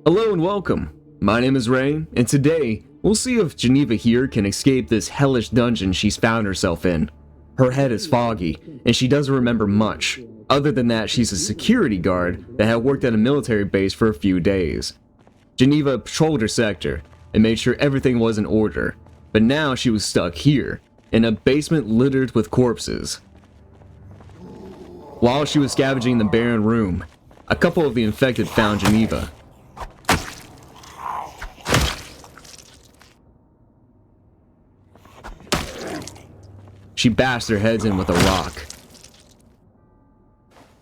Hello and welcome. My name is Ray, and today we'll see if Geneva here can escape this hellish dungeon she's found herself in. Her head is foggy, and she doesn't remember much. Other than that, she's a security guard that had worked at a military base for a few days. Geneva patrolled her sector and made sure everything was in order, but now she was stuck here, in a basement littered with corpses. While she was scavenging the barren room, a couple of the infected found Geneva. She bashed their heads in with a rock.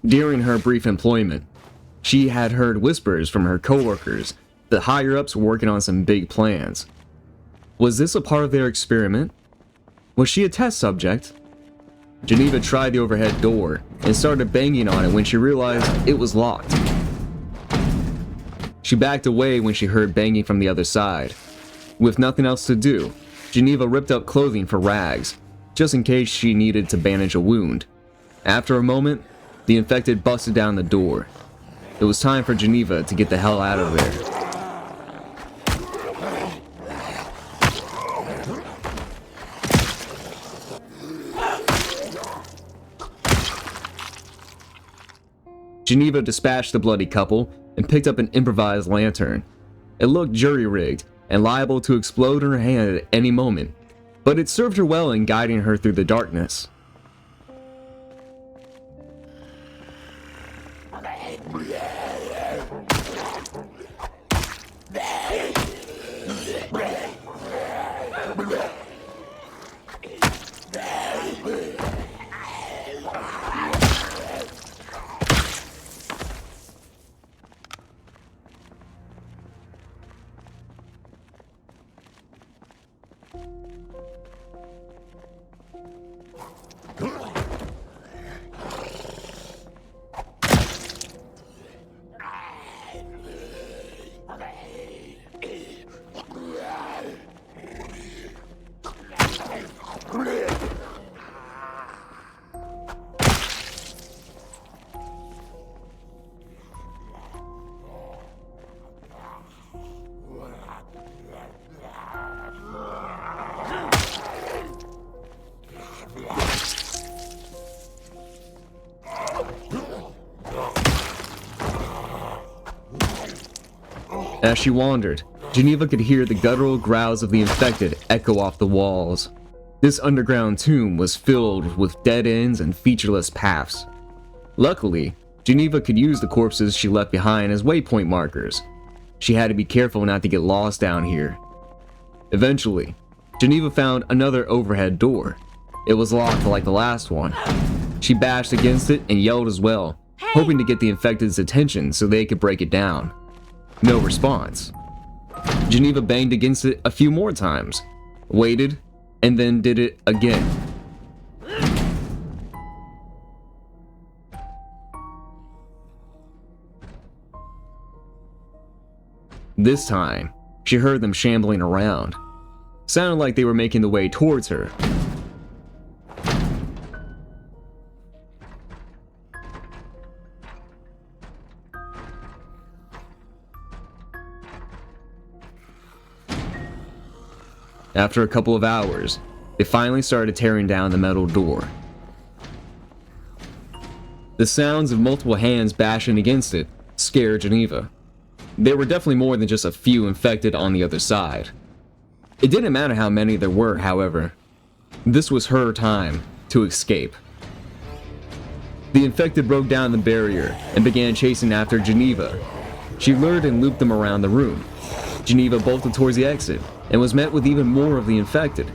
During her brief employment, she had heard whispers from her coworkers that higher-ups were working on some big plans. Was this a part of their experiment? Was she a test subject? Geneva tried the overhead door and started banging on it when she realized it was locked. She backed away when she heard banging from the other side. With nothing else to do, Geneva ripped up clothing for rags, just in case she needed to bandage a wound. After a moment, the infected busted down the door. It was time for Geneva to get the hell out of there. Geneva dispatched the bloody couple and picked up an improvised lantern. It looked jury-rigged and liable to explode in her hand at any moment, but it served her well in guiding her through the darkness. As she wandered, Geneva could hear the guttural growls of the infected echo off the walls. This underground tomb was filled with dead ends and featureless paths. Luckily, Geneva could use the corpses she left behind as waypoint markers. She had to be careful not to get lost down here. Eventually, Geneva found another overhead door. It was locked like the last one. She bashed against it and yelled as well, hoping to get the infected's attention so they could break it down. No response. Geneva banged against it a few more times, waited, and then did it again. This time, she heard them shambling around. Sounded like they were making the way towards her. After a couple of hours, they finally started tearing down the metal door. The sounds of multiple hands bashing against it scared Geneva. There were definitely more than just a few infected on the other side. It didn't matter how many there were, however. This was her time to escape. The infected broke down the barrier and began chasing after Geneva. She lured and looped them around the room. Geneva bolted towards the exit and was met with even more of the infected.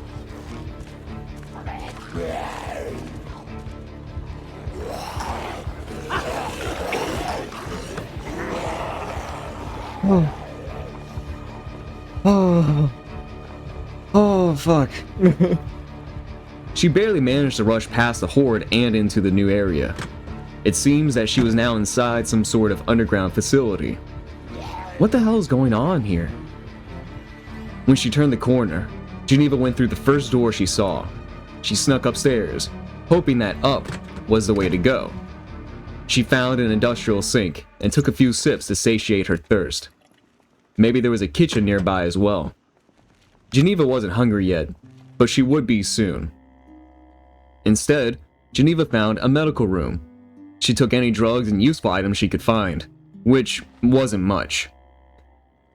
Oh, fuck. She barely managed to rush past the horde and into the new area. It seems that she was now inside some sort of underground facility. What the hell is going on here? When she turned the corner, Geneva went through the first door she saw. She snuck upstairs, hoping that up was the way to go. She found an industrial sink and took a few sips to satiate her thirst. Maybe there was a kitchen nearby as well. Geneva wasn't hungry yet, but she would be soon. Instead, Geneva found a medical room. She took any drugs and useful items she could find, which wasn't much.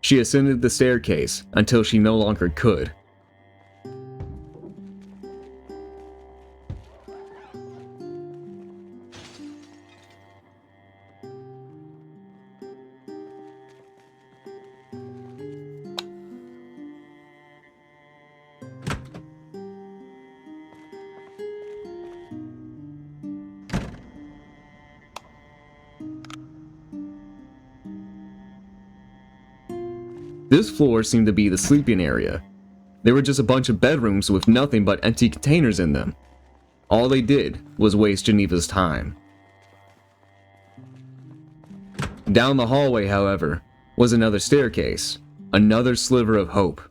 She ascended the staircase until she no longer could. This floor seemed to be the sleeping area. There were just a bunch of bedrooms with nothing but empty containers in them. All they did was waste Geneva's time. Down the hallway, however, was another staircase, another sliver of hope.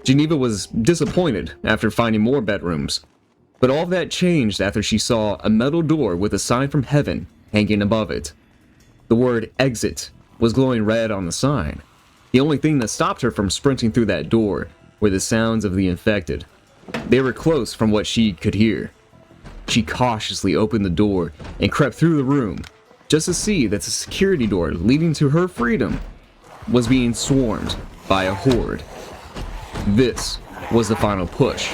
Geneva was disappointed after finding more bedrooms, but all of that changed after she saw a metal door with a sign from heaven hanging above it. The word exit was glowing red on the sign. The only thing that stopped her from sprinting through that door were the sounds of the infected. They were close from what she could hear. She cautiously opened the door and crept through the room, just to see that the security door leading to her freedom was being swarmed by a horde. This was the final push.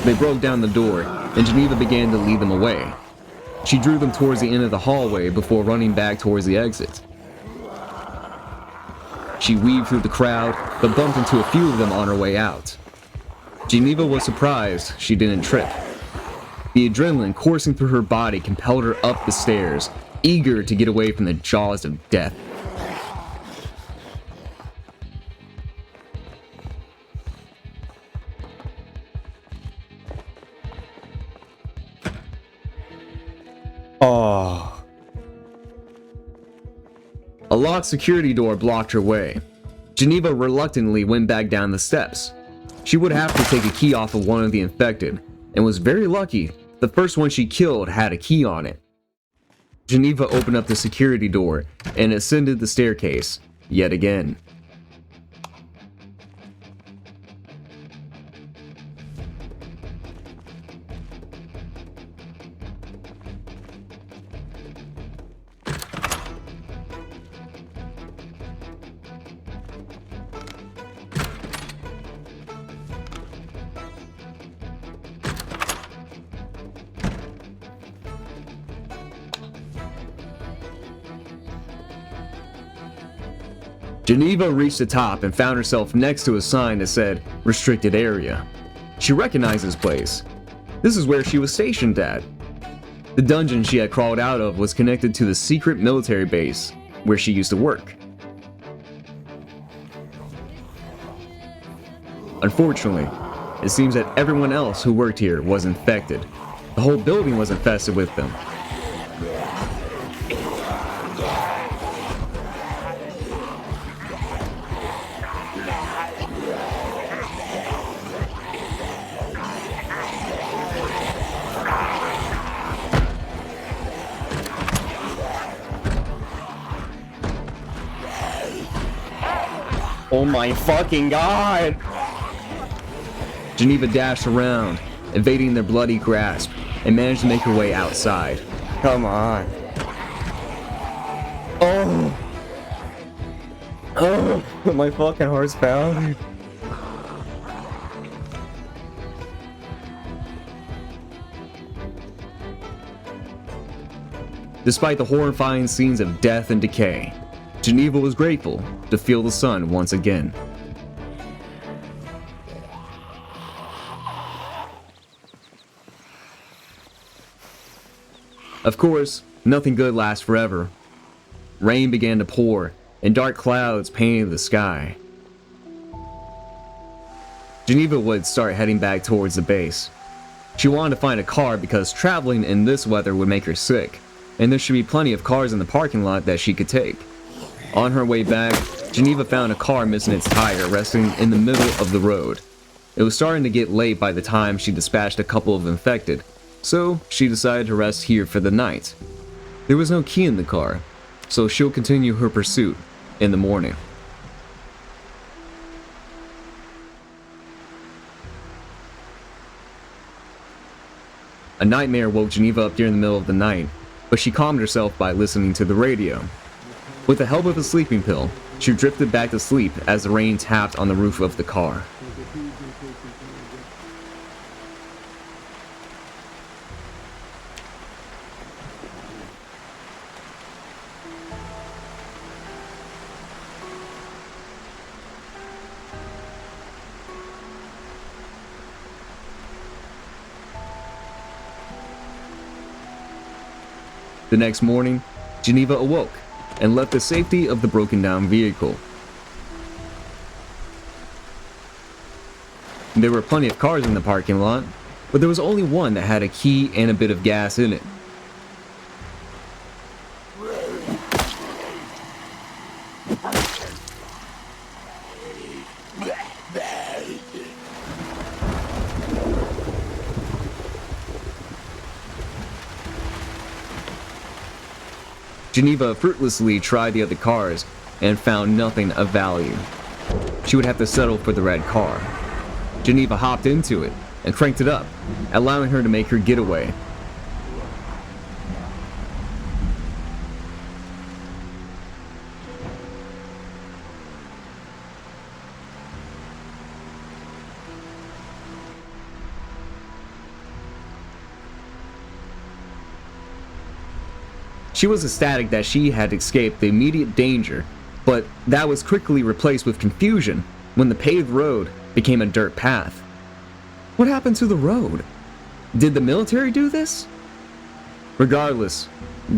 They broke down the door, and Geneva began to lead them away. She drew them towards the end of the hallway before running back towards the exit. She weaved through the crowd, but bumped into a few of them on her way out. Geneva was surprised she didn't trip. The adrenaline coursing through her body compelled her up the stairs, eager to get away from the jaws of death. Oh. A locked security door blocked her way. Geneva reluctantly went back down the steps. She would have to take a key off of one of the infected, and was very lucky the first one she killed had a key on it. Geneva opened up the security door and ascended the staircase yet again. Geneva reached the top and found herself next to a sign that said, "Restricted Area." She recognized this place. This is where she was stationed at. The dungeon she had crawled out of was connected to the secret military base where she used to work. Unfortunately, it seems that everyone else who worked here was infected. The whole building was infested with them. Oh my fucking god! Geneva dashed around, evading their bloody grasp, and managed to make her way outside. Come on. Oh! Oh! My fucking heart's pounding. Despite the horrifying scenes of death and decay, Geneva was grateful to feel the sun once again. Of course, nothing good lasts forever. Rain began to pour, and dark clouds painted the sky. Geneva would start heading back towards the base. She wanted to find a car because traveling in this weather would make her sick, and there should be plenty of cars in the parking lot that she could take. On her way back, Geneva found a car missing its tire resting in the middle of the road. It was starting to get late by the time she dispatched a couple of infected, so she decided to rest here for the night. There was no key in the car, so she'll continue her pursuit in the morning. A nightmare woke Geneva up during the middle of the night, but she calmed herself by listening to the radio. With the help of a sleeping pill, she drifted back to sleep as the rain tapped on the roof of the car. The next morning, Geneva awoke and left the safety of the broken-down vehicle. There were plenty of cars in the parking lot, but there was only one that had a key and a bit of gas in it. Geneva fruitlessly tried the other cars and found nothing of value. She would have to settle for the red car. Geneva hopped into it and cranked it up, allowing her to make her getaway. She was ecstatic that she had escaped the immediate danger, but that was quickly replaced with confusion when the paved road became a dirt path. What happened to the road? Did the military do this? Regardless,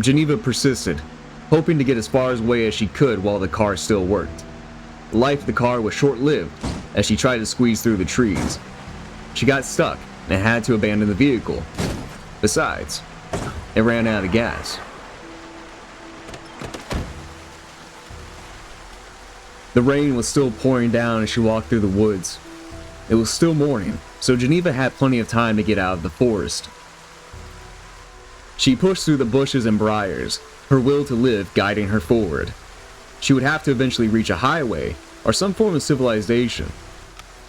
Geneva persisted, hoping to get as far away as she could while the car still worked. The life of the car was short-lived as she tried to squeeze through the trees. She got stuck and had to abandon the vehicle. Besides, it ran out of gas. The rain was still pouring down as she walked through the woods. It was still morning, so Geneva had plenty of time to get out of the forest. She pushed through the bushes and briars, her will to live guiding her forward. She would have to eventually reach a highway or some form of civilization.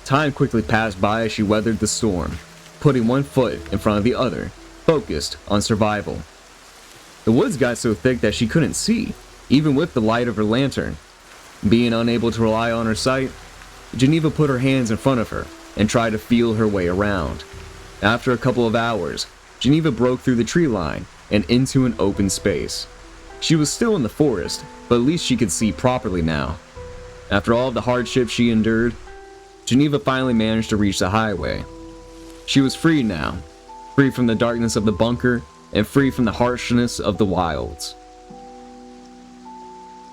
Time quickly passed by as she weathered the storm, putting one foot in front of the other, focused on survival. The woods got so thick that she couldn't see, even with the light of her lantern. Being unable to rely on her sight, Geneva put her hands in front of her and tried to feel her way around. After a couple of hours, Geneva broke through the tree line and into an open space. She was still in the forest, but at least she could see properly now. After all of the hardships she endured, Geneva finally managed to reach the highway. She was free now, free from the darkness of the bunker and free from the harshness of the wilds.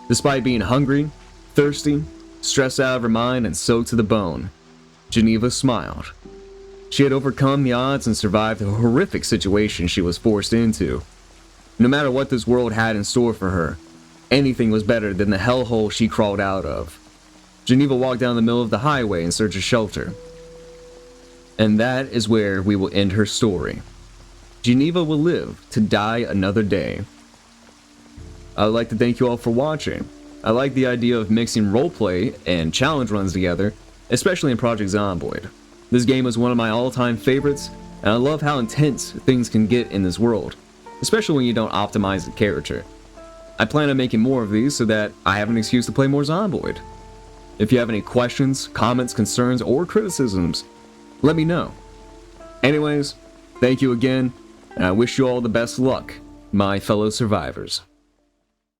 Despite being hungry, thirsty, stressed out of her mind, and soaked to the bone, Geneva smiled. She had overcome the odds and survived the horrific situation she was forced into. No matter what this world had in store for her, anything was better than the hellhole she crawled out of. Geneva walked down the middle of the highway in search of shelter. And that is where we will end her story. Geneva will live to die another day. I would like to thank you all for watching. I like the idea of mixing roleplay and challenge runs together, especially in Project Zomboid. This game is one of my all-time favorites, and I love how intense things can get in this world, especially when you don't optimize the character. I plan on making more of these so that I have an excuse to play more Zomboid. If you have any questions, comments, concerns, or criticisms, let me know. Anyways, thank you again, and I wish you all the best luck, my fellow survivors.